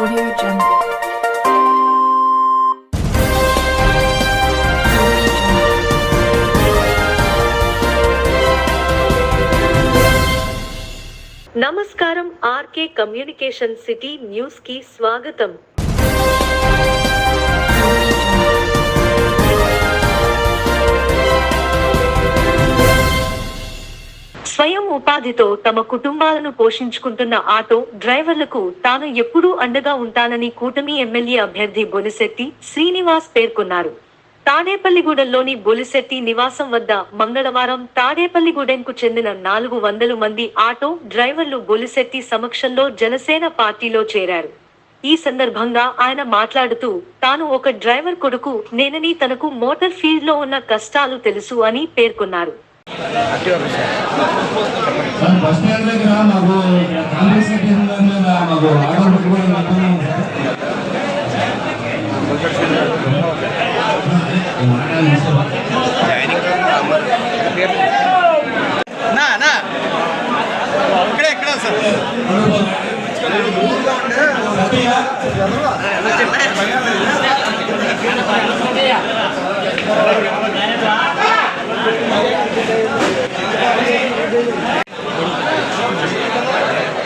Audio Jungle. నమస్కారం RK communication city news కి స్వాగతం. స్వయం ఉపాధితో తమ కుటుంబాలను పోషించుకుంటున్న ఆటో డ్రైవర్లకు తాను ఎప్పుడూ అండగా ఉంటానని కూటమి ఎమ్మెల్యే అభ్యర్థి బొలిశెట్టి శ్రీనివాస్ పేర్కొన్నారు. తాడేపల్లిగూడెంలోని బొలిశెట్టి నివాసం వద్ద మంగళవారం తాడేపల్లిగూడెంకు చెందిన 400 మంది ఆటో డ్రైవర్లు బొలిశెట్టి సమక్షంలో జనసేన పార్టీలో చేరారు. ఈ సందర్భంగా ఆయన మాట్లాడుతూ, తాను ఒక డ్రైవర్ కొడుకు నేనని, తనకు మోటార్ ఫీల్డ్ లో ఉన్న కష్టాలు తెలుసు అని పేర్కొన్నారు.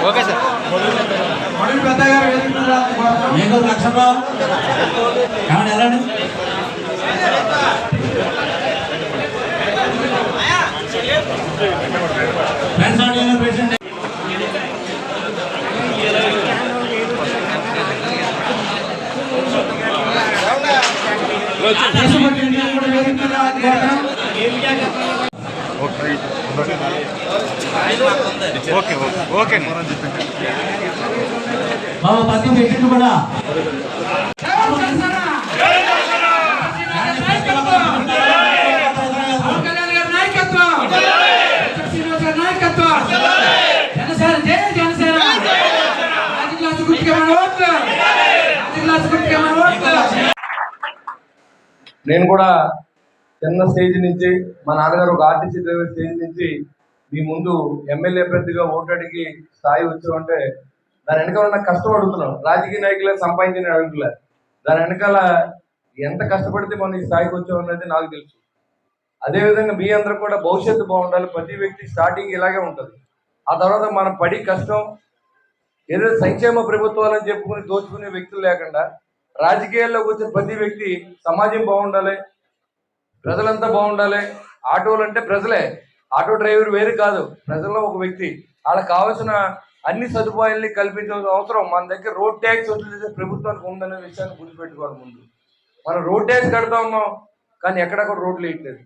Okay sir. ఓకే ఓకే బాబు పత్తి పెట్టిండు కూడా నేను కూడా చిన్న స్టేజ్ నుంచి మా నాన్నగారు ఒక ఆర్టీసీ డ్రైవర్ స్టేజ్ నుంచి మీ ముందు ఎమ్మెల్యే అభ్యర్థిగా ఓటు అడిగి స్థాయి వచ్చామంటే దాని వెనకాల నాకు కష్టం అడుగుతున్నాం. రాజకీయ నాయకులే సంపాదించిన అడుగులే, దాని వెనకాల ఎంత కష్టపడితే మనం ఈ స్థాయికి వచ్చామన్నది నాకు తెలుసు. అదేవిధంగా మీ అందరూ కూడా భవిష్యత్తు బాగుండాలి. ప్రతి వ్యక్తి స్టార్టింగ్ ఇలాగే ఉంటుంది. ఆ తర్వాత మనం పడి కష్టం ఏదైతే సంక్షేమ ప్రభుత్వాలని చెప్పుకుని దోచుకునే వ్యక్తులు లేకుండా రాజకీయాల్లోకి వచ్చిన ప్రతి వ్యక్తి సమాజం బాగుండాలి, ప్రజలంతా బాగుండాలి. ఆటోలు అంటే ప్రజలే, ఆటో డ్రైవర్ వేరు కాదు, ప్రజల్లో ఒక వ్యక్తి. వాళ్ళకి కావాల్సిన అన్ని సదుపాయాల్ని కల్పించాల్సిన అవసరం మన దగ్గర రోడ్ ట్యాక్స్ వసూలు చేసే ప్రభుత్వానికి ఉందనే విషయాన్ని గుర్తుపెట్టుకోవాలి. ముందు మనం రోడ్ ట్యాక్స్ కడతా ఉన్నాం, కానీ ఎక్కడక్కడ రోడ్లు వేయట్లేదు,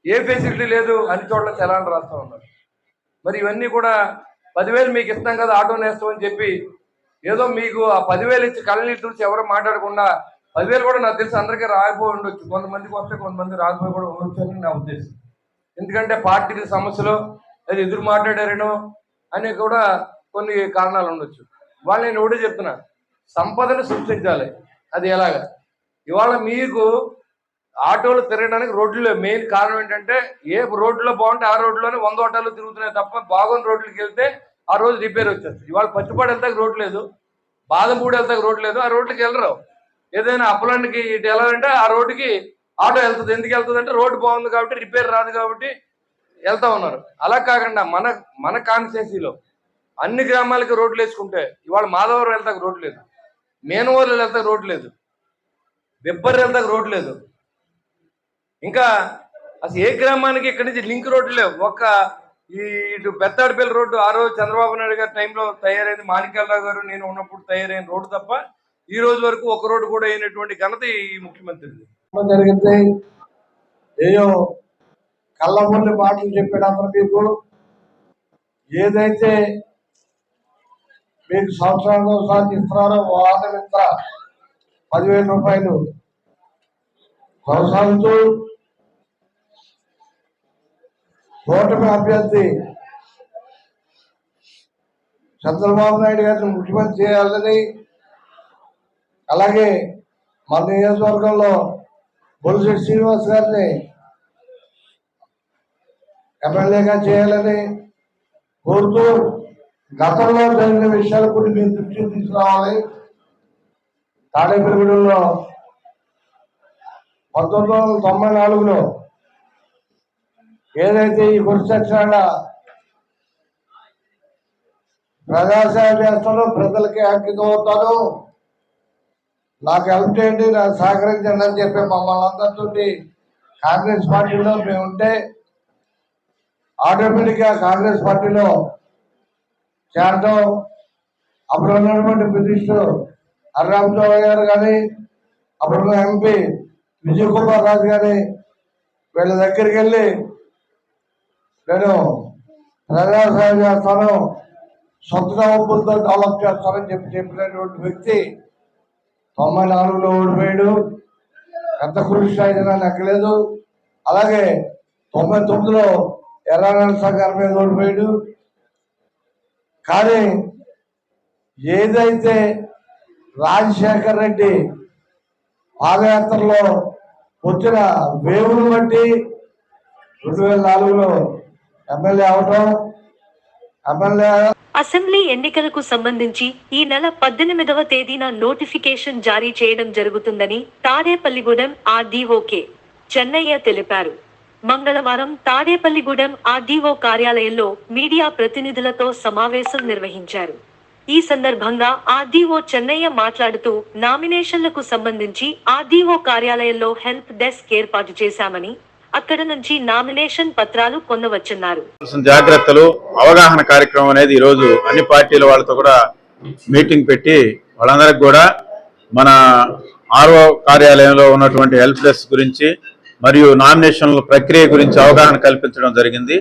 ఏ ఫెసిలిటీ లేదు, అన్ని చోట్ల చలాన్ రాస్తూ ఉన్నారు. మరి ఇవన్నీ కూడా 10,000 మీకు ఇస్తాం కదా ఆటో నేస్తామని చెప్పి ఏదో మీకు ఆ 10,000 ఇచ్చి కళ్ళని చూసి ఎవరు మాట్లాడకుండా 10,000 కూడా నాకు తెలిసి అందరికీ రాకపోయి ఉండొచ్చు, కొంతమందికి వస్తే కొంతమంది రాకపోయి కూడా ఉండొచ్చు అని నా ఉద్దేశం. ఎందుకంటే పార్టీల సమస్యలు అది ఎదురు మాట్లాడారేనో అని కూడా కొన్ని కారణాలు ఉండొచ్చు. వాళ్ళు నేను ఒకటే చెప్తున్నా, సంపదను సృష్టించాలి. అది ఎలాగా? ఇవాళ మీకు ఆటోలు తిరగడానికి రోడ్లు మెయిన్ కారణం ఏంటంటే, ఏ రోడ్లో బాగుంటే ఆ రోడ్లోనే 100 ఆటోలు తిరుగుతున్నాయి తప్ప బాగున్న రోడ్లకి వెళ్తే ఆ రోజు రిపేర్ వచ్చేస్తుంది. ఇవాళ పచ్చిపాడు వెళ్తాక రోడ్ లేదు, బాదంపూడి వెళ్తాక రోడ్ లేదు, ఆ రోడ్లకి వెళ్ళరు. ఏదైనా అప్పలానికి ఇటు వెళ్ళాలంటే ఆ రోడ్డుకి ఆటో వెళ్తుంది. ఎందుకు వెళ్తుంది అంటే రోడ్డు బాగుంది కాబట్టి, రిపేర్ రాదు కాబట్టి వెళ్తా ఉన్నారు. అలా కాకుండా మన కాన్స్టిట్యున్సీలో అన్ని గ్రామాలకి రోడ్లు వేసుకుంటే ఇవాళ మాధవరం వెళ్తాక రోడ్డు లేదు, మేనవోళ్ళు వెళ్తాక రోడ్డు లేదు, వెబ్బర్ వెళ్తాక రోడ్డు లేదు. ఇంకా అసలు ఏ గ్రామానికి ఇక్కడి నుంచి లింక్ రోడ్లు లేవు. ఇటు పెద్దాడిపల్లి రోడ్డు ఆ రోజు చంద్రబాబు నాయుడు గారి టైంలో తయారైంది, మాణిక్యాలరావు గారు నేను ఉన్నప్పుడు తయారైన రోడ్డు తప్ప ఈ రోజు వరకు ఒక రోడ్డు కూడా అయినటువంటి ఘనత ఈ ముఖ్యమంత్రిది. జరిగింది ఏయో కళ్ళబొల్లి మాటలు చెప్పేటప్పుడు మీకు ఏదైతే మీకు సంవత్సరానికి ఒకసారి ఇస్తున్నారో వాళ్ళ మిత్ర 10,000 రూపాయలు కొనసాగుతూ కూటమి అభ్యర్థి చంద్రబాబు నాయుడు గారిని ముఖ్యమంత్రి చేయాలని, అలాగే మన నియోజకవర్గంలో బొలిశెట్టి శ్రీనివాస్ గారిని ఎమ్మెల్యేగా చేయాలని కోరుతూ గతంలో జరిగిన విషయాల గురించి మీరు దృష్టికి తీసుకురావాలి. తాడేపల్లిగూడెంలో 1994లో ఏదైతే ఈ కన్స్ట్రక్షన్ ప్రజాసేవ చేస్తానో, ప్రజలకి అంకితం అవుతాను, నాకు హెల్ప్ చేయండి, నాకు సహకరించండి అని చెప్పి మమ్మల్ని అందరితో కాంగ్రెస్ పార్టీలో మేము ఉంటే ఆటోమేటిక్ గా కాంగ్రెస్ పార్టీలో చేరడం, అప్పుడు ఉన్నటువంటి మినిస్టర్ హరిరామ్ చౌదరి గారు కానీ, అప్పుడున్న ఎంపీ విజయ్ కుమార్ రాజు గారి వీళ్ళ దగ్గరికి వెళ్ళి నేను ప్రజాసేవ చేస్తాను, సొంత డబ్బులతో డెవలప్ చేస్తానని చెప్పినటువంటి వ్యక్తి 94లో ఓడిపోయాడు. ఎంత కృషి అయినా లెక్కలేదు. అలాగే 99లో ఎర్రనరస గారి మీద ఓడిపోయాడు. కానీ ఏదైతే రాజశేఖర్ రెడ్డి పాదయాత్రలో వచ్చిన వేవును బట్టి 2004లో ఎమ్మెల్యే అవటం, ఎమ్మెల్యే అసెంబ్లీ ఎన్నికలకు సంబంధించి ఈ నెల 18వ తేదీన నోటిఫికేషన్ జారీ చేయడం జరుగుతుందని తాడేపల్లిగూడెం ఆర్డీఓకే చెన్నయ్య తెలిపారు. మంగళవారం తాడేపల్లిగూడెం ఆర్డీఓ కార్యాలయంలో మీడియా ప్రతినిధులతో సమావేశం నిర్వహించారు. ఈ సందర్భంగా ఆర్డీఓ చెన్నయ్య మాట్లాడుతూ నామినేషన్లకు సంబంధించి ఆర్డీఓ కార్యాలయంలో హెల్ప్ డెస్క్ ఏర్పాటు చేశామని, అక్కడ నుంచి నామినేషన్ పత్రాలు పొందవచ్చన్నారు. జాగ్రత్తలు అవగాహన కార్యక్రమం అనేది ఈరోజు అన్ని పార్టీల వాళ్ళతో కూడా మీటింగ్ పెట్టి వాళ్ళందరికి కూడా మన ఆర్ఓ కార్యాలయంలో ఉన్నటువంటి హెల్ప్ డెస్క్ గురించి మరియు నామినేషన్ల ప్రక్రియ గురించి అవగాహన కల్పించడం జరిగింది.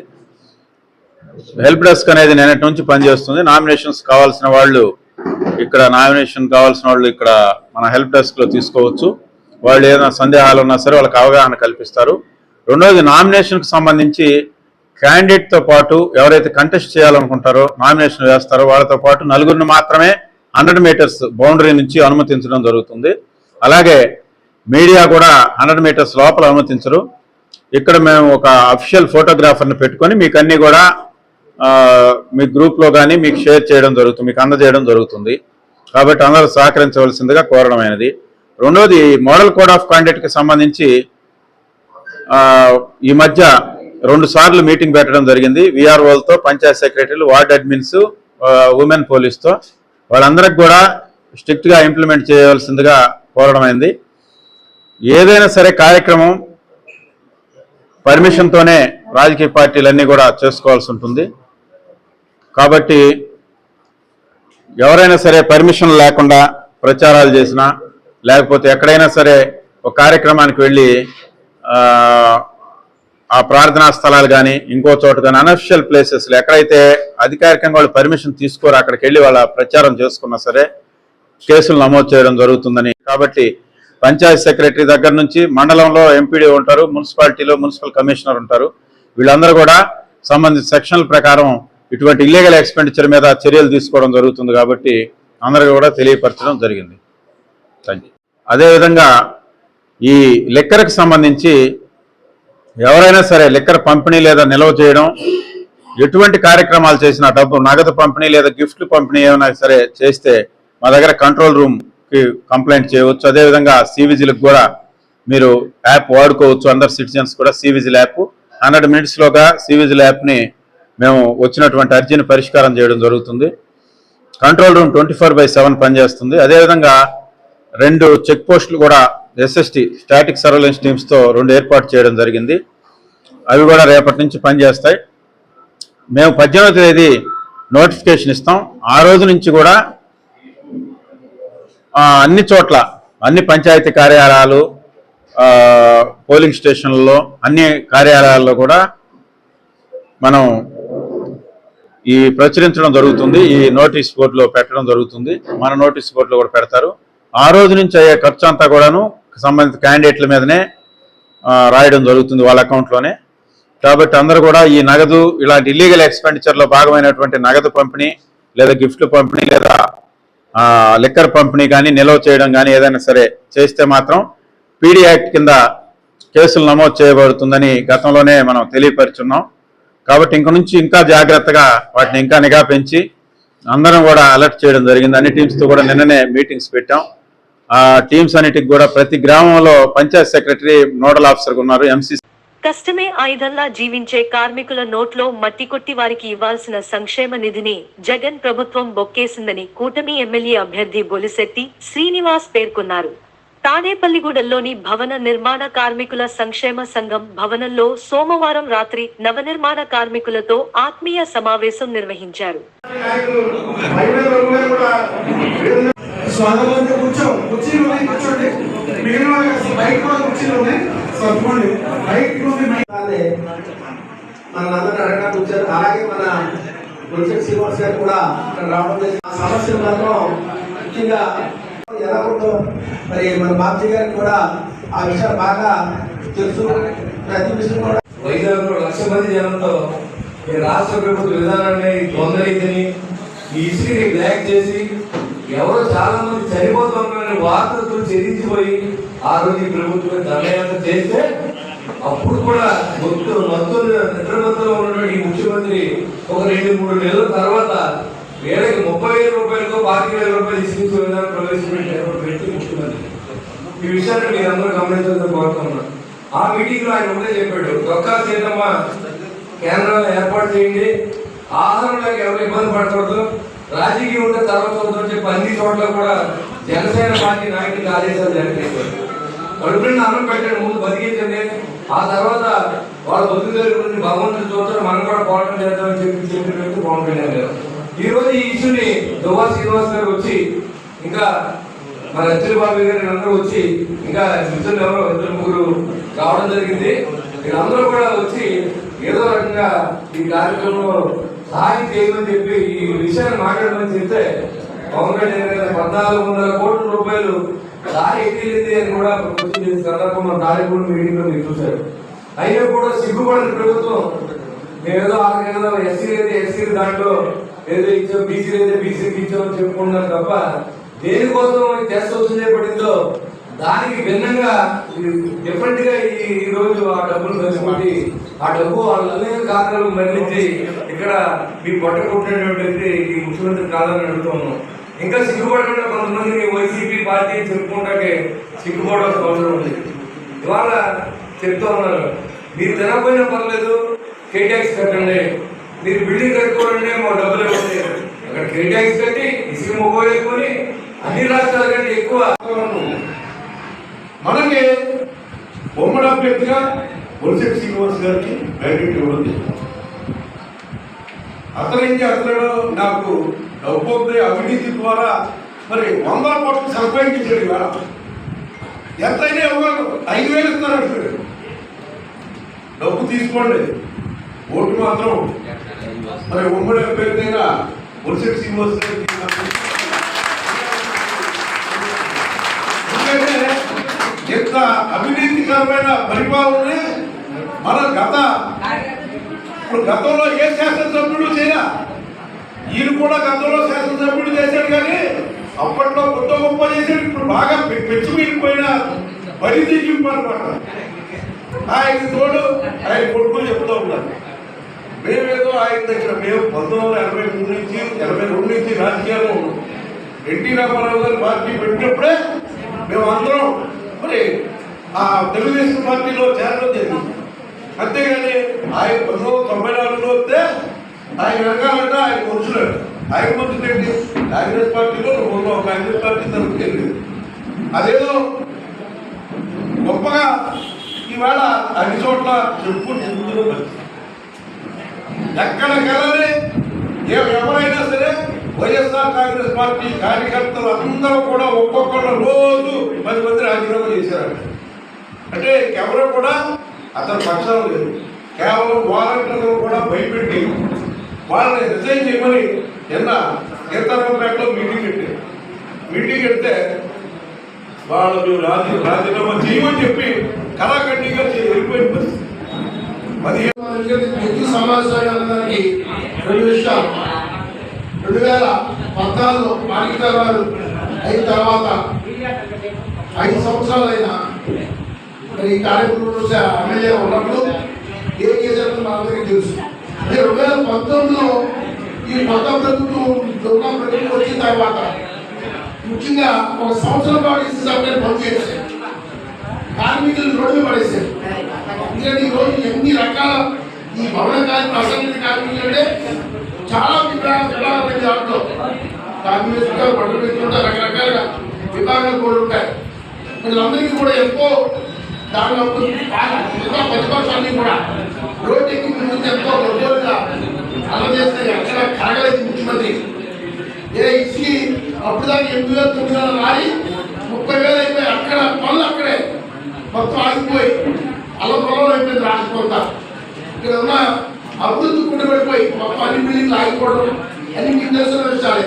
హెల్ప్ డెస్క్ అనేది నిన్నటి నుంచి పనిచేస్తుంది. నామినేషన్స్ కావాల్సిన వాళ్ళు ఇక్కడ ఇక్కడ మన హెల్ప్ డెస్క్ లో తీసుకోవచ్చు. వాళ్ళు ఏదైనా సందేహాలు ఉన్నా సరే వాళ్ళకి అవగాహన కల్పిస్తారు. రెండోది, నామినేషన్కి సంబంధించి క్యాండిడేట్తో పాటు ఎవరైతే కంటెస్ట్ చేయాలనుకుంటారో, నామినేషన్ వేస్తారో వాళ్ళతో పాటు 4 మాత్రమే 100 మీటర్స్ బౌండరీ నుంచి అనుమతించడం జరుగుతుంది. అలాగే మీడియా కూడా 100 మీటర్స్ లోపల అనుమతించరు. ఇక్కడ మేము ఒక అఫీషియల్ ఫోటోగ్రాఫర్ని పెట్టుకొని మీకు అన్ని కూడా మీ గ్రూప్లో కానీ మీకు షేర్ చేయడం జరుగుతుంది, మీకు అందజేయడం జరుగుతుంది. కాబట్టి అందరూ సహకరించవలసిందిగా కోరడమైనది. రెండోది, మోడల్ కోడ్ ఆఫ్ కాండక్ట్కి సంబంధించి ఈ మధ్య 2 సార్లు మీటింగ్ పెట్టడం జరిగింది. విఆర్ఓలతో, పంచాయత్ సెక్రటరీలు, వార్డ్ అడ్మిన్స్, ఉమెన్ పోలీస్తో. వాళ్ళందరికి కూడా స్ట్రిక్ట్గా ఇంప్లిమెంట్ చేయవలసిందిగా కోరడమైంది. ఏదైనా సరే కార్యక్రమం పర్మిషన్తోనే రాజకీయ పార్టీలన్నీ కూడా చేసుకోవాల్సి ఉంటుంది. కాబట్టి ఎవరైనా సరే పర్మిషన్ లేకుండా ప్రచారాలు చేసినా, లేకపోతే ఎక్కడైనా సరే ఒక కార్యక్రమానికి వెళ్ళి ఆ ప్రార్థనా స్థలాలు కానీ ఇంకో చోట కానీ అనఫిషియల్ ప్లేసెస్లో ఎక్కడైతే అధికారికంగా వాళ్ళు పర్మిషన్ తీసుకోరు అక్కడికి వెళ్ళి వాళ్ళ ప్రచారం చేసుకున్నా సరే కేసులు నమోదు చేయడం జరుగుతుందని. కాబట్టి పంచాయత్ సెక్రటరీ దగ్గర నుంచి మండలంలో ఎంపీడీ ఉంటారు, మున్సిపాలిటీలో మున్సిపల్ కమిషనర్ ఉంటారు. వీళ్ళందరూ కూడా సంబంధిత సెక్షన్ల ప్రకారం ఇటువంటి ఇల్లీగల్ ఎక్స్పెండిచర్ మీద చర్యలు తీసుకోవడం జరుగుతుంది. కాబట్టి అందరికీ కూడా తెలియపరచడం జరిగింది. Thank you. అదేవిధంగా ఈ లిక్కర్కి సంబంధించి ఎవరైనా సరే లిక్కర్ పంపిణీ లేదా నిల్వ చేయడం, ఎటువంటి కార్యక్రమాలు చేసినా, డబ్బు నగదు పంపిణీ లేదా గిఫ్ట్లు పంపిణీ ఏమైనా సరే చేస్తే మా దగ్గర కంట్రోల్ రూమ్కి కంప్లైంట్ చేయవచ్చు. అదేవిధంగా సివిజిలకు కూడా మీరు యాప్ వాడుకోవచ్చు. అందరు సిటిజన్స్ కూడా సివిజిల్ యాప్ 100 మినిట్స్లోగా సివిజిల్ యాప్ని మేము వచ్చినటువంటి అర్జీని పరిష్కారం చేయడం జరుగుతుంది. కంట్రోల్ రూమ్ 24/7 పనిచేస్తుంది. అదేవిధంగా 2 చెక్ పోస్టులు కూడా SST స్టాటిక్ సర్వేలెన్స్ టీమ్స్తో 2 ఏర్పాటు చేయడం జరిగింది. అవి కూడా రేపటి నుంచి పనిచేస్తాయి. మేము 18వ తేదీ నోటిఫికేషన్ ఇస్తాం. ఆ రోజు నుంచి కూడా అన్ని చోట్ల, అన్ని పంచాయతీ కార్యాలయాలు, పోలింగ్ స్టేషన్లలో, అన్ని కార్యాలయాల్లో కూడా మనం ఈ ప్రచురించడం జరుగుతుంది. ఈ నోటీస్ బోర్డులో పెట్టడం జరుగుతుంది. మన నోటీస్ బోర్డులో కూడా పెడతారు. ఆ రోజు నుంచి అయ్యే ఖర్చు అంతా కూడాను సంబంధిత క్యాండిడేట్ల మీదనే రాయడం జరుగుతుంది, వాళ్ళ అకౌంట్లోనే. కాబట్టి అందరూ కూడా ఈ నగదు, ఇలాంటి ఇల్లీగల్ ఎక్స్పెండిచర్లో భాగమైనటువంటి నగదు పంపిణీ లేదా గిఫ్ట్లు పంపిణీ లేదా లిక్కర్ పంపిణీ కానీ నిల్వ చేయడం కానీ ఏదైనా సరే చేస్తే మాత్రం పీడీ యాక్ట్ కింద కేసులు నమోదు చేయబడుతుందని గతంలోనే మనం తెలియపరుచున్నాం. కాబట్టి ఇంక నుంచి ఇంకా జాగ్రత్తగా వాటిని ఇంకా నిఘా పెంచి అందరం కూడా అలర్ట్ చేయడం జరిగింది. అన్ని టీమ్స్తో కూడా నిన్ననే మీటింగ్స్ పెట్టాం. ఆ టీమ్స్ అన్నిటికి కూడా ప్రతి గ్రామంలో పంచాయత్ సెక్రటరీ, నోడల్ ఆఫీసర్ ఉన్నారు. ఎంసీ కష్టమే ఆయుధంలా జీవించే కార్మికుల నోట్లో మట్టి కొట్టి వారికి ఇవ్వాల్సిన సంక్షేమ నిధిని జగన్ ప్రభుత్వం బొక్కేసిందని కూటమి ఎమ్మెల్యే అభ్యర్థి బొలిశెట్టి శ్రీనివాస్ పేర్కొన్నారు. తాడేపల్లిగూడెంలోని భవన నిర్మాణ కార్మికుల సంక్షేమ సంఘం భవనంలో సోమవారం రాత్రి నవనిర్మాణ కార్మికులతో ఆత్మీయ సమావేశం నిర్వహించారు. మనందరినీ అడగడానికి వచ్చారు. అలాగే మన బొలిశెట్టి శ్రీనివాస్ గారు కూడా ఇక్కడ రావడం జరిగింది. ఆ సమస్యలు మాత్రం ముఖ్యంగా ఎలా ఉందో మరి మన బాబ్జీ గారికి కూడా ఆ విషయాలు బాగా తెలుసు. ప్రతి విషయం కూడా వైజాగ్లో 1,00,000 మంది జనంతో ఈ రాష్ట్ర ప్రభుత్వ విధానాన్ని దొంగలిందని ఈ ఇసుకని బ్లాక్ చేసి ఎవరో చాలా మంది చనిపోతున్నారని వార్తలతో చెల్లించిపోయి ఆ రోజు ఈ ప్రభుత్వం దండయాత్ర చేస్తే అప్పుడు కూడా మొత్తం నిద్రమత్తులో ఉన్నటువంటి ఈ ముఖ్యమంత్రి ఒక 2-3 నెలల తర్వాత వేలకి 30,000 రూపాయలకు 25,000 రూపాయలు ఇసుక విధానం ప్రవేశపెట్టి ముఖ్యమంత్రి. ఈ విషయాన్ని మీరు అందరూ గమనించాలని కోరుతున్నాను. ఆ మీటింగ్ లో ఆయన ఒకటే చెప్పాడు, డొక్కా సీతమ్మ కేంద్రాలు ఏర్పాటు చేయండి, ఆహారంలోకి ఎవరు ఇబ్బంది పడకూడదు, రాజకీయం ఉంటే తర్వాత వద్దని చెప్పి అన్ని చోట్ల కూడా జనసేన పార్టీ నాయకుడికి ఆదేశాలు జారీ చేశారు. కడుపుని అన్నం పెట్టండి, ముందు బతికించండి, ఆ తర్వాత వాళ్ళ బతుకుల గురించి భగవంతుడు చూస్తారు, మనం కూడా పోరాటం చేద్దామని చెప్పిన వ్యక్తి పవన్ కళ్యాణ్ గారు. ఈ రోజు ఈ ఇష్యూని దువ్వా శ్రీనివాస్ గారు వచ్చి, ఇంకా మన అచ్చుల బాబు గారు అందరూ వచ్చి, ఇంకా మిత్రులు ఎవరో 2-3 రావడం జరిగింది. వీళ్ళందరూ కూడా వచ్చి ఏదో రకంగా ఈ కార్యక్రమంలో సహాయం చేయమని చెప్పి ఈ విషయాన్ని మాట్లాడమని చెప్తే పవన్ కళ్యాణ్ గారు 1,400 కోట్ల రూపాయలు దారి ఎత్తింది అని కూడా వచ్చిన సందర్భంలో దారిపూడి మీటింగ్ లో మీరు చూశారు. అయినా కూడా సిగ్గుపడిన ప్రభుత్వం మేమేదో 6 నెలలు ఎస్సీ దాంట్లో ఏదో ఇచ్చాం, బీసీ అయితే బీసీకి ఇచ్చామని చెప్పుకుంటున్నారు తప్ప దేనికోసం చేస్తూ చేపడిందో దానికి భిన్నంగా డిఫరెంట్ గా ఈ రోజు ఆ డబ్బులు కలిసిపెట్టి ఆ డబ్బు వాళ్ళ అనేక కారణాలు మళ్ళీ ఇక్కడ మీ పొట్ట కొట్టినటువంటి ఈ ముఖ్యమంత్రి కాదని అడుగుతున్నాం. ఇంకా సిగ్గుపడకుండా కొంతమంది వైసీపీ పార్టీ చెప్పుకుంటాకే సిగ్గుపడాల్సిన అవసరం ఉంది. ఇవాళ చెప్తా ఉన్నారు, మీరు తినకపోయినా పర్లేదు కేటాక్స్ కట్టండి, మీరు బిల్డింగ్ కట్టుకోవాలంటే మా డబ్బులు ఇవ్వండి. అక్కడ కేటాక్స్ కట్టి ఇసుక మొబైల్ అన్ని రాష్ట్రాల కంటే ఎక్కువ మనకి ఉమ్మడి అభ్యర్థిగా బొలిశెట్టి శ్రీనివాస్ గారికి మ్యాండేట్ ఇవ్వడం జరిగింది. అతను నాకు డబ్బు అవినీతి ద్వారా మరి 100 కోట్లు సంపాదించాడు. ఇవాళ ఎంతైనా ఇవ్వగలరు, 5,000 ఇస్తున్నారు. డబ్బు తీసుకోండి, ఓటు మాత్రం మరి ఉమ్మడి అభ్యర్థిగా బొలిశెట్టి శ్రీనివాస్ గారికి. ఎందుకంటే ఎంత అవినీతికరమైన పరిపాలన మన గతంలో ఏ శాసనసభ్యుడు చేయా, ఈయన కూడా గతంలో శాసనసభ్యుడు చేశాడు, కానీ అప్పట్లో గొప్ప చేశాడు. ఇప్పుడు బాగా పెంచి మిగిలిపోయిన పరిధింపు అనమాట. ఆయన తోడు ఆయన కొడుకులు చెప్తూ ఉన్నారు, మేమేదో ఆయన దగ్గర మేము 1983 నుంచి 82 నుంచి రాజకీయాల్లో ఉన్నాం. ఎన్టీ రామారావు గారు పార్టీ పెట్టినప్పుడే మేము అందరం మరి ఆ తెలుగుదేశం పార్టీలో చేరడం జరిగింది. అంతేగాని ఆయన 1994లో వస్తే ఆయన వెనకాలంటే ఆయన మనుషులాడు. ఆయన మనుషులు ఏంటి, కాంగ్రెస్ పార్టీలో ఉన్న కాంగ్రెస్ పార్టీ తరఫుకి వెళ్ళింది. అదేదో గొప్పగా ఈవేళ అన్ని చోట్ల చెప్పుకుంటున్న పరిస్థితి. ఎక్కడికెళ్ళని ఎవరైనా సరే వైఎస్ఆర్ కాంగ్రెస్ పార్టీ కార్యకర్తలు అందరూ కూడా ఒక్కొక్కరు రోజు 10 మంది రాజీనామా చేశారు. అంటే ఎవరు కూడా అతని పక్షాలు లేదు. కేవలం వాలంటీర్లను కూడా భయపెట్టి వాళ్ళని రిజైన్ చేయమని నిన్న సీతారాంపేటలో మీటింగ్ పెడితే వాళ్ళు రాజీనామా చేయమని చెప్పి కళాఖండిగా వెళ్ళిపోయిన పరిస్థితి. 15 సమావేశానికి 2 విషయాలు. 2014లో మాణిక్యరావు అయిన తర్వాత 5 సంవత్సరాలైనా ఈ కార్యక్రమంలో ఎమ్మెల్యే ఉన్నప్పుడు ఏం చేశారని మనందరికీ తెలుసు. 2019లో ఈ కొత్త ప్రభుత్వం వచ్చిన తర్వాత ముఖ్యంగా ఒక సంవత్సరం పాటు ఇసుక సప్లై బంద్ చేశారు, కార్మికులు రోడ్డు పడేశారు. ఎందుకంటే ఈ రోజు ఎన్ని రకాల ఈ భవన కార్మికులు అసంఘటిత కార్మికులు అంటే చాలా విభాగాలు దాంట్లో కార్మికులు బట్టలు పెట్టుకుంటారు, రకరకాలుగా విభాగాలు కూడా ఉంటాయి. వీళ్ళందరికీ కూడా ఎంతో దానిలో ప్రతిపక్షాన్ని కూడా రోడ్డు ఎక్కి ముందు ఎంతో గొప్పగా అందజేస్తే అక్కడ కరగలేదు ముఖ్యమంత్రి. ఇసుకి అప్పుడు దాకా 8,000-9,000 రాయి 30,000 అయిపోయి అక్కడ పనులు అక్కడే మొత్తం ఆగిపోయి అల్ల పొలంలో అయిపోయింది రాకపోతా. ఇక్కడ ఉన్న అభివృద్ధి కుండబడిపోయి మొత్తం అన్ని బిల్డింగ్లు ఆగిపోవడం అన్ని మీకు తెలిసిన విషయాలే.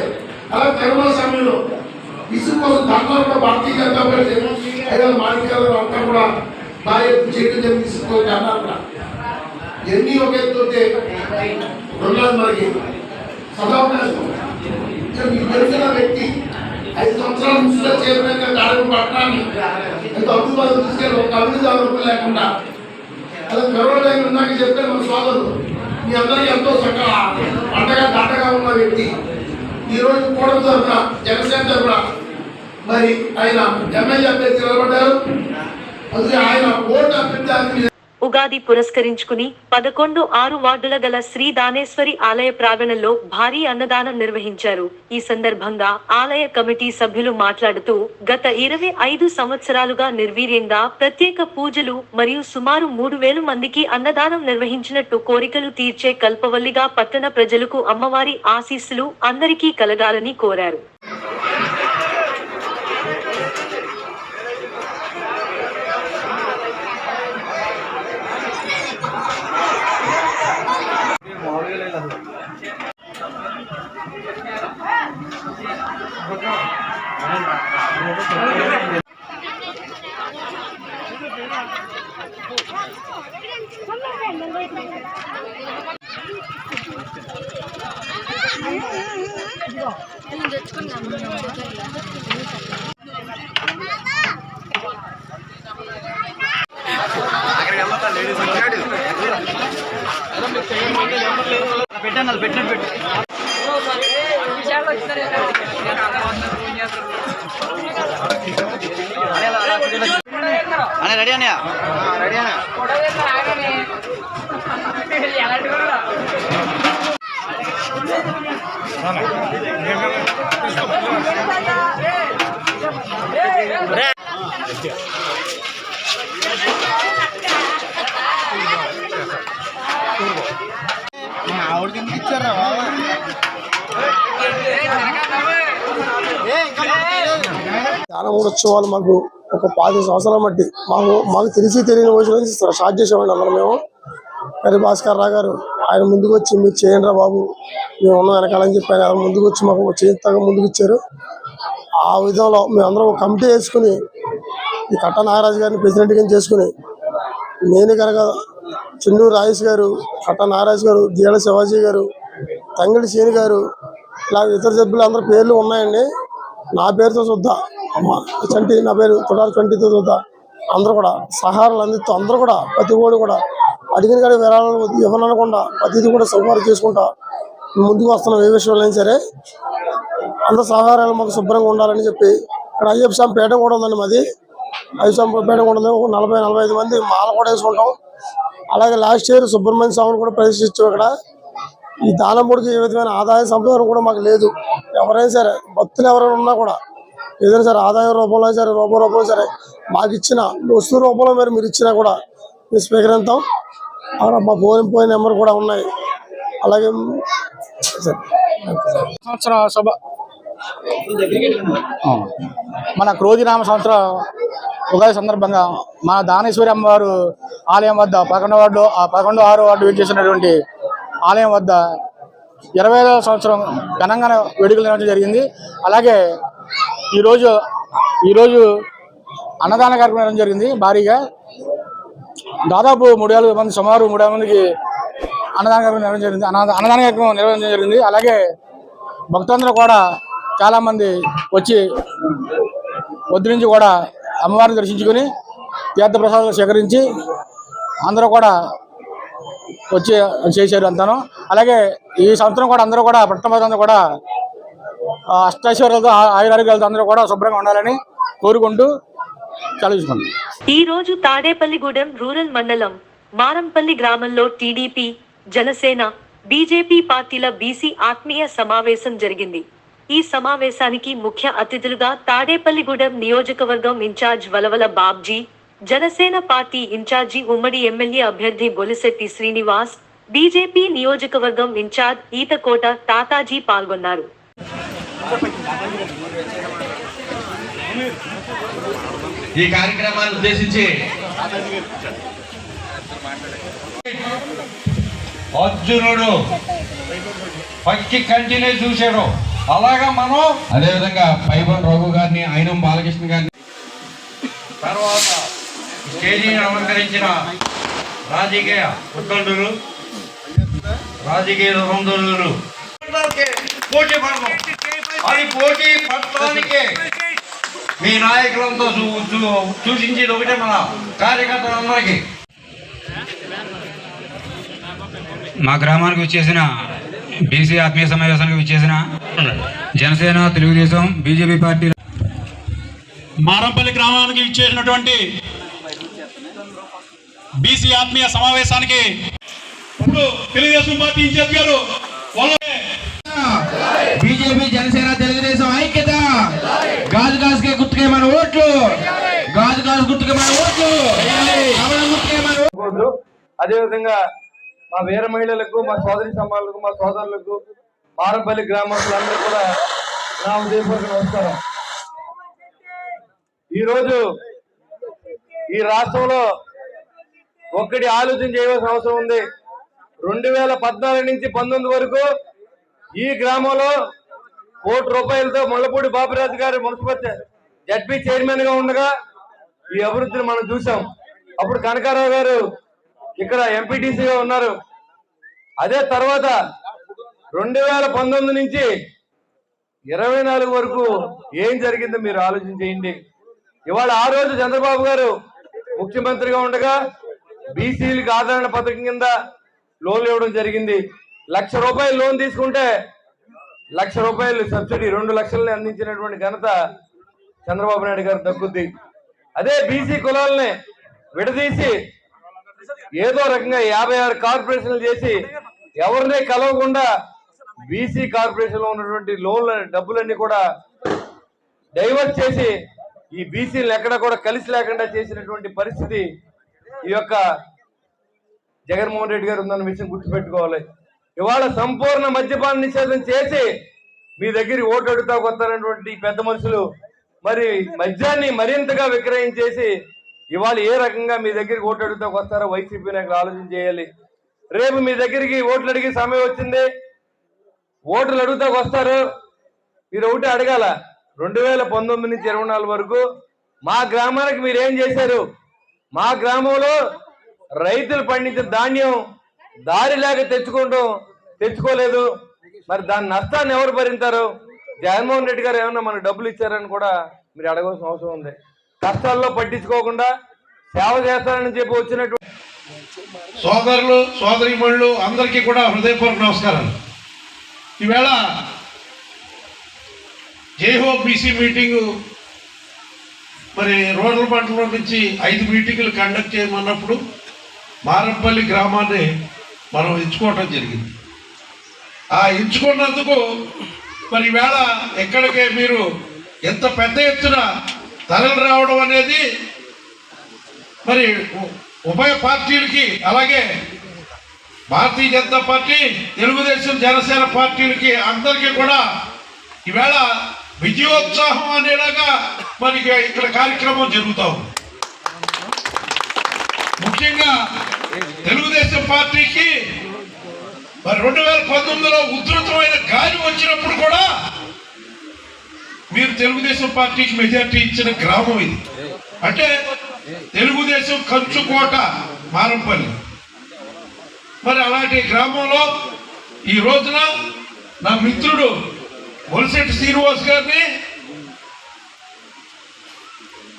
అలా కరోనా సమయంలో ఇసుక కోసం దాంట్లో కూడా భారతీయ జనతా పార్టీ ఐదు మాణిక్యాలు అంతా కూడా భారీ చేయడం జరిగింది. ఇసుక అన్నారు కూడా ఎన్ని ఒక ఎత్తుంటే రెండోది మనకి సదావకాశం. మీకు తెలిసిన వ్యక్తి 5 సంవత్సరాల మున్సిపల్ చైర్మన్ గా దాదాపు పట్టణాన్ని ఎంతో అభివృద్ధి తీసుకెళ్ళి ఒక అభివృద్ధి ఆరోపణ లేకుండా అలా కరోనా టైం ఉన్నాక చెప్తే మన సోదరులు మీ అందరికీ ఎంతో చక్కగా పంటగా దాటగా ఉన్న వ్యక్తి ఈరోజు కూడలి తరఫున జనసేన తరఫున మరి ఆయన ఎమ్మెల్యే అభ్యర్థి నిలబడ్డారు. అందుకే ఆయన ఓటు అభ్యర్థి ఉగాది పురస్కరించుకుని 11-6 వార్డుల గల శ్రీ దానేశ్వరి ఆలయ ప్రాంగణంలో భారీ అన్నదానం నిర్వహించారు. ఈ సందర్భంగా ఆలయ కమిటీ సభ్యులు మాట్లాడుతూ గత 25 సంవత్సరాలుగా నిర్వీర్యంగా ప్రత్యేక పూజలు మరియు సుమారు 3,000 మందికి అన్నదానం నిర్వహించినట్టు కోరికలు తీర్చే కల్పవల్లిగా పట్టణ ప్రజలకు అమ్మవారి ఆశీస్సులు అందరికీ కలగాలని కోరారు. పెట్టాను పెట్టినట్టు పెట్టు అనే రెడీ అన్నయ్య రెడీ అన్న చాలా ఉత్సవాలు మాకు ఒక 5 సంవత్సరాల మట్టి మాకు తెలిసి తెలియని రోజు నుంచి స్టార్ట్ చేసేవాడిని అందరం. మేము కరి భాస్కర్ రావు గారు ఆయన ముందుకు వచ్చి మీరు చేయండి రా బాబు మేము ఉన్నాం వెనకాలని చెప్పారు. ఆయన ముందుకు వచ్చి మాకు చేయించగా ముందుకు ఇచ్చారు. ఆ విధంలో మేమందరం ఒక కమిటీ వేసుకుని ఈ కట్ట నాగరాజు గారిని ప్రెసిడెంట్గా చేసుకుని నేను కనుక చెన్నూరు రాజేష్ గారు, కట్ట నాగరాజు గారు, జీల శివాజీ గారు, తంగిడి సీని గారు ఇలా ఇతర సభ్యులు అందరి పేర్లు ఉన్నాయండి. నా పేరుతో చూద్దా చంటి, నా పేరు తొడారి చంటితో చూద్దా అందరూ కూడా సహారాలు అందిస్తూ అందరూ కూడా ప్రతి ఓడు కూడా అడిగిన కానీ విరాళాలు ఇవ్వనకుండా ప్రతిదీ కూడా సౌకర్యం చేసుకుంటా ముందుకు వస్తున్నాం. ఏ విషయంలో అయినా సరే అందరూ సహారాలు మాకు శుభ్రంగా ఉండాలని చెప్పి ఇక్కడ అయ్యప్ప స్వామి పేట కూడా ఉందండి. మాది అయ్యప్ప స్వామి పేట కూడా ఉంది. 40-45 మంది మాల కూడా వేసుకుంటాం. అలాగే లాస్ట్ ఇయర్ సుబ్రహ్మణ్య స్వామిని కూడా ప్రదర్శించాం. ఇక్కడ ఈ దానముడికి ఏ విధమైన ఆదాయ సంపాదన కూడా మాకు లేదు. ఎవరైనా సరే భక్తులు ఎవరైనా ఉన్నా కూడా ఏదైనా సరే ఆదాయ రూపంలో సరే రూపంలో సరే మాకు ఇచ్చిన వస్తువు రూపంలో మీరు ఇచ్చినా కూడా మేము స్వీకరిస్తాం. మా పోయిన నెంబర్ కూడా ఉన్నాయి. అలాగే సంవత్సర సభ మన క్రోధినామ సంవత్సరం ఉగాది సందర్భంగా మన దానేశ్వరి అమ్మవారు ఆలయం వద్ద 11వ వార్డు 11-6 వార్డు చేసినటువంటి ఆలయం వద్ద 25వ సంవత్సరం ఘనంగా వేడుకలు నిర్వహించడం జరిగింది. అలాగే ఈరోజు అన్నదాన కార్యక్రమం నిర్వహించడం జరిగింది. భారీగా దాదాపు 3,000 మంది, సుమారు 3,000 మందికి అన్నదాన కార్యక్రమం నిర్వహించడం జరిగింది. అలాగే భక్తులందరూ కూడా చాలామంది వచ్చి వద్దు నుంచి కూడా అమ్మవారిని దర్శించుకొని తీర్థప్రసాదాలు స్వీకరించి అందరూ కూడా వచ్చి చేశారు అంతాను. అలాగే ఈ సంవత్సరం కూడా అందరూ కూడా పట్టణ ప్రజలందరూ కూడా అష్టైశ్వర్యాలతో ఆయురారోగ్యాలతో అందరూ కూడా శుభ్రంగా ఉండాలని కోరుకుంటూ చదివించుకోండి. ఈ రోజు తాడేపల్లిగూడెం రూరల్ మండలం మారంపల్లి గ్రామంలో టీడీపీ, జనసేన, బీజేపీ పార్టీల బీసీ ఆత్మీయ సమావేశం జరిగింది. ఈ సమావేశానికి ముఖ్య అతిథులుగా తాడేపల్లిగూడెం నియోజకవర్గం incharge Valavala Babji, Janasena party incharge ఉమ్మడి ఎమ్మెల్యే అభ్యర్థి బొలిశెట్టి శ్రీనివాస్, బీజేపీ నియోజకవర్గం ఇన్ఛార్జ్ ఈతకోట తాతాజీ పాల్గొన్నారు. ఈ కార్యక్రమాన్ని ఉద్దేశించి అర్జునుడు పక్కి కంటినే చూశాడు, అలాగా మనం అదేవిధంగా పైబన్ రఘు గారిని, అయినం బాలకృష్ణ గారిని, తర్వాత స్టేజీని అలంకరించిన రాజకీయ ఉద్దండులు, రాజకీయ రంధులు పోటీ పడదాం. అది పోటీ పడటానికి మీ నాయకులంతా సూచించేది ఒకటే, మన కార్యకర్తలందరికీ మా గ్రామానికి వచ్చేసిన బీసీ ఆత్మీయ సమావేశానికి వచ్చేసిన జనసేన, తెలుగుదేశం, బీజేపీ పార్టీ మారంపల్లి గ్రామానికి ఇచ్చేసినటువంటి బీసీ ఆత్మీయ సమావేశానికి ఇప్పుడు తెలుగుదేశం పార్టీ ఇన్ఛార్జ్ గారు బీజేపీ, జనసేన, తెలుగుదేశం ఐక్యత, గాజు గాజుకే గుర్తుకే మన ఓట్లు, గాజు గాజు గుర్తుకే మన ఓట్లు, గుర్తుకే మన ఓట్లు. అదేవిధంగా మా వీర మహిళలకు, మా సోదరి సమానులకు, మా సోదరులకు, మారంపల్లి గ్రామస్తులందరూ కూడా నా ఉదయపూర్వక నమస్కారం. ఈరోజు ఈ రాష్ట్రంలో ఒక్కటి ఆలోచన చేయవలసిన అవసరం ఉంది. 2014 నుంచి 19 వరకు ఈ గ్రామంలో ₹1 ముళ్ళపూడి బాపిరాజు గారు మున్సిపల్ జడ్పీ చైర్మన్ గా ఉండగా ఈ అభివృద్ధిని మనం చూసాం. అప్పుడు కనకారావు గారు ఇక్కడ ఎంపీటీసీగా ఉన్నారు. అదే తర్వాత 2019 నుంచి 24 వరకు ఏం జరిగిందో మీరు ఆలోచన చేయండి. ఇవాళ ఆ రోజు చంద్రబాబు గారు ముఖ్యమంత్రిగా ఉండగా బీసీలకు ఆదరణ పథకం కింద లోన్లు ఇవ్వడం జరిగింది. ₹1,00,000 లోన్ తీసుకుంటే ₹1,00,000 సబ్సిడీ 2 లక్షలని అందించినటువంటి ఘనత చంద్రబాబు నాయుడు గారు దక్కుద్ది. అదే బీసీ కులాలని విడదీసి ఏదో రకంగా 56 కార్పొరేషన్లు చేసి ఎవరినే కలవకుండా బీసీ కార్పొరేషన్ లో ఉన్నటువంటి లోన్ల డబ్బులన్నీ కూడా డైవర్ట్ చేసి ఈ బీసీలు ఎక్కడ కూడా కలిసి లేకుండా చేసినటువంటి పరిస్థితి ఈ యొక్క జగన్మోహన్ రెడ్డి గారు ఉందన్న విషయం గుర్తుపెట్టుకోవాలి. ఇవాళ సంపూర్ణ మద్యపాన నిషేధం చేసి మీ దగ్గర ఓటు అడుగుతా వస్తారన్నటువంటి పెద్ద మనుషులు మరి మద్యాన్ని మరింతగా విక్రయించేసి ఇవాళ ఏ రకంగా మీ దగ్గరికి ఓటు అడుగుతా వస్తారో వైసీపీ నాయకులు ఆలోచన చేయాలి. రేపు మీ దగ్గరికి ఓట్లు అడిగే సమయం వచ్చింది, ఓట్లు అడుగుతా వస్తారు. మీరు ఒకటి అడగాల, 2019 నుంచి 24 వరకు మా గ్రామానికి మీరు ఏం చేశారు? మా గ్రామంలో రైతులు పండించిన ధాన్యం దారి లేక తెచ్చుకోలేదు. మరి దాని నష్టాన్ని ఎవరు భరించారు? జగన్మోహన్ రెడ్డి గారు ఏమన్నా మనకు డబ్బులు ఇచ్చారని కూడా మీరు అడగాల్సిన అవసరం ఉంది. కష్టాల్లో పట్టించుకోకుండా సేవ చేస్తారని చెప్పి వచ్చినటువంటి సోదరులు, సోదరీమణులు అందరికీ కూడా హృదయపూర్వక నమస్కారాలు. ఈవేళ జైహో బీసీ మీటింగు మరి రూరల్ మండలం నుంచి 5 మీటింగులు కండక్ట్ చేయమన్నప్పుడు మారంపల్లి గ్రామాన్ని మనం ఎంచుకోవటం జరిగింది. ఆ ఎంచుకున్నందుకు మరి ఈవేళ ఎక్కడికే మీరు ఎంత పెద్ద ఎత్తున తరలి రావడం అనేది మరి ఉభయ పార్టీలకి, అలాగే భారతీయ జనతా పార్టీ, తెలుగుదేశం, జనసేన పార్టీలకి అందరికీ కూడా ఈవేళ విజయోత్సాహం అనేలాగా మరి ఇక్కడ కార్యక్రమం జరుగుతాం. ముఖ్యంగా తెలుగుదేశం పార్టీకి మరి 2019లో ఉధృతమైన గాలి వచ్చినప్పుడు కూడా మీరు తెలుగుదేశం పార్టీకి మెజార్టీ ఇచ్చిన గ్రామం ఇది. అంటే తెలుగుదేశం కంచుకోట మారంపల్లి. మరి అలాంటి గ్రామంలో ఈ రోజున నా మిత్రుడు బొలిశెట్టి శ్రీనివాస్ గారిని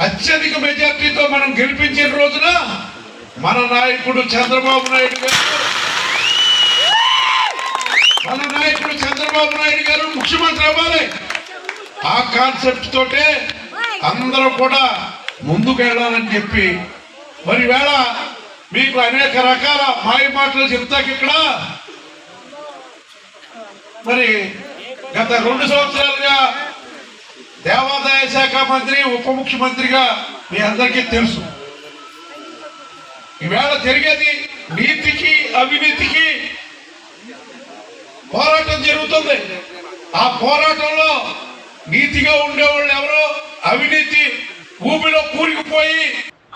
అత్యధిక మెజార్టీతో మనం గెలిపించిన రోజున మన నాయకుడు చంద్రబాబు నాయుడు గారు ముఖ్యమంత్రి అవ్వాలి. ఆ కాన్సెప్ట్ తోటే అందరూ కూడా ముందుకు వెళ్ళాలని చెప్పి మరి వేళ మీకు అనేక రకాల మాయ మాటలు చెప్తాకి ఇక్కడ మరి గత 2 సంవత్సరాలుగా దేవాదాయ శాఖ మంత్రి ఉప ముఖ్యమంత్రిగా మీ అందరికీ తెలుసు. ఈవేళ జరిగేది నీతికి అవినీతికి పోరాటం జరుగుతుంది. ఆ పోరాటంలో నీతిగా ఉండేవాళ్ళు ఎవరో అవినీతి ఊపిలో కూరుకుపోయి.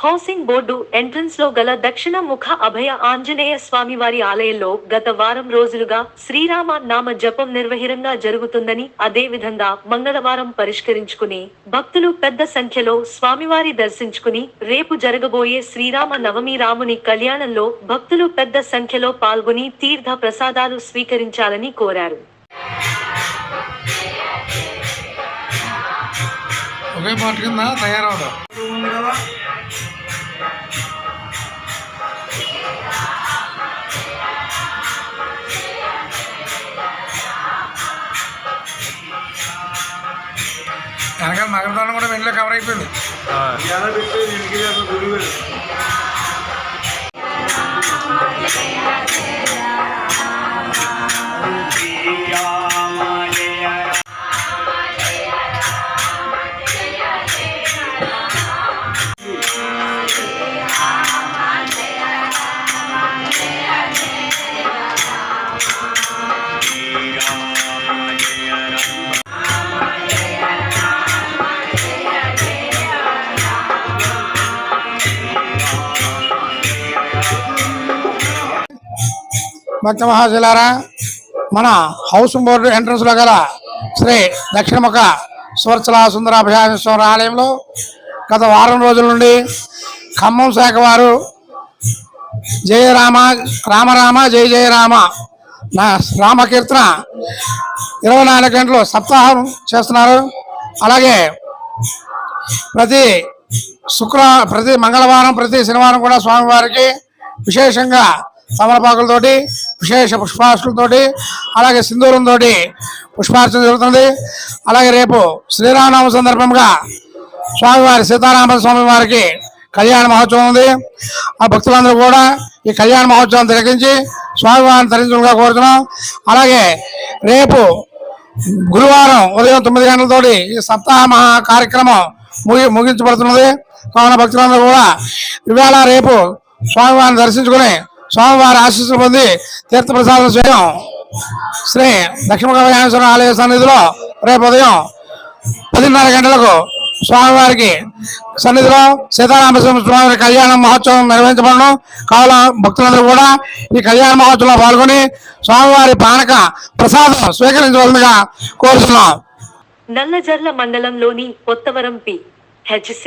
హౌసింగ్ బోర్డు ఎంట్రన్స్ లో గల దక్షిణ ముఖ అభయ ఆంజనేయ స్వామి వారి ఆలయంలో గత వారం రోజులుగా శ్రీరామ నామ జపం నిర్వహిరంగా జరుగుతుందని, అదే విధంగా మంగళవారం పరిష్కరించుకుని భక్తులు పెద్ద సంఖ్యలో స్వామివారి దర్శించుకుని రేపు జరగబోయే శ్రీరామ నవమి రాముని కళ్యాణంలో భక్తులు పెద్ద సంఖ్యలో పాల్గొని తీర్థ ప్రసాదాలు స్వీకరించాలని కోరారు. ఒకే మాట కింద తయారవడం వెనకాల నగరదానం కూడా వెంటనే కవర్ అయిపోయింది. భక్త మహాశిలారా, మన హౌస్ బోర్డు ఎంట్రన్స్ లో గల శ్రీ దక్షిణముఖ సువర్చల సుందరాభయాస్వామి ఆలయంలో గత వారం రోజుల నుండి ఖమ్మం శాఖ వారు జయ రామ రామ రామ జయ జయ రామ రామకీర్తన 24 గంటలు సప్తాహం చేస్తున్నారు. అలాగే ప్రతి మంగళవారం ప్రతి శనివారం కూడా స్వామివారికి విశేషంగా తమలపాకులతోటి విశేష పుష్పార్చనతోటి అలాగే సింధూరంతో పుష్పార్చన జరుగుతుంది. అలాగే రేపు శ్రీరామనవమి సందర్భంగా స్వామివారి సీతారామ స్వామి వారికి కళ్యాణ మహోత్సవం ఉంది. ఆ భక్తులందరూ కూడా ఈ కళ్యాణ మహోత్సవం తిలకించి స్వామివారిని తరించుగా కోరుతున్నాం. అలాగే రేపు గురువారం ఉదయం 9 గంటలతోటి ఈ సప్తాహ మహా కార్యక్రమం ముగించబడుతున్నది. కావున భక్తులందరూ కూడా ఇవాళ రేపు స్వామివారిని దర్శించుకుని స్వామివారి ఆశీస్సులు పొంది తీర్థప్రసాదం చేయడం శ్రీ దక్షిణ ఆలయ సన్నిధిలో రేపు ఉదయం 10:30 గంటలకు స్వామివారికి సన్నిధిలో సీతారామస్వామి స్వామి కళ్యాణ మహోత్సవం నిర్వహించబడను. కావున భక్తులందరూ కూడా ఈ కళ్యాణ మహోత్సవంలో పాల్గొని స్వామివారి పానక ప్రసాదం స్వీకరించవలసిందిగా కోరుతున్నాం. నల్లజర్ల మండలంలోని కొత్తవరం PHC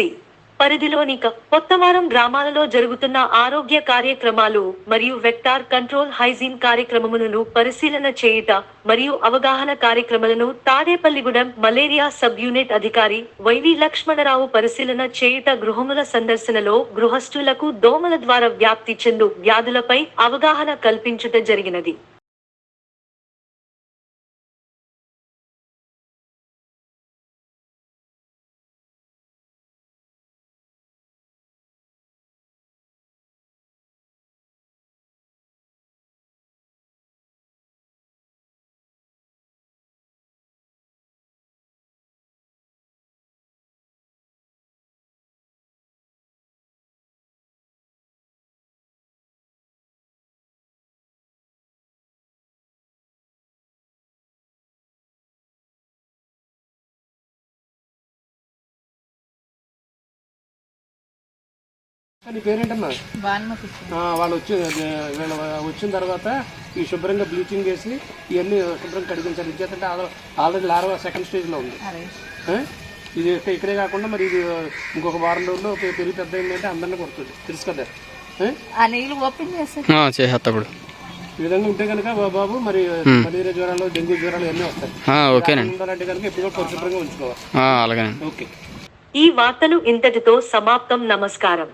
పరిధిలోని కొత్తవరం గ్రామాలలో జరుగుతున్న ఆరోగ్య కార్యక్రమాలు మరియు వెక్టార్ కంట్రోల్ హైజీన్ కార్యక్రమములను పరిశీలన చేయుట మరియు అవగాహన కార్యక్రమాలను తాడేపల్లిగూడెం మలేరియా సబ్ యూనిట్ అధికారి వైవి లక్ష్మణరావు పరిశీలన చేయుట గృహముల సందర్శనలో గృహస్థులకు దోమల ద్వారా వ్యాప్తి చెందు వ్యాధులపై అవగాహన కల్పించుట జరిగినది. నీ పేరేంటమ్మా? వాళ్ళు వచ్చిన తర్వాత ఈ శుభ్రంగా బ్లీచింగ్ వేసి ఇవన్నీ శుభ్రంగా కడిగించాలి. ఇచ్చేదంటే ఆల్రెడీ లార్వా సెకండ్ స్టేజ్లో ఉంది. ఇది ఇక్కడే కాకుండా మరి ఇది ఇంకొక వారం రోజుల్లో పెరిగి పెద్ద ఏంటంటే అందరినీ కొడుతుంది, తెలుసు కదా. చేసేటప్పుడు ఈ విధంగా ఉంటే కనుక బాబు మరి మలేరియా జ్వరాలు డెంగ్యూ జ్వరాలు అన్నీ వస్తాయి. ఉండాలంటే కనుక ఎప్పుడు పరిశుభ్రంగా ఉంచుకోవాలి. అలాగే. ఓకే. ఈ వార్తలు ఇంతటితో సమాప్తం. నమస్కారం.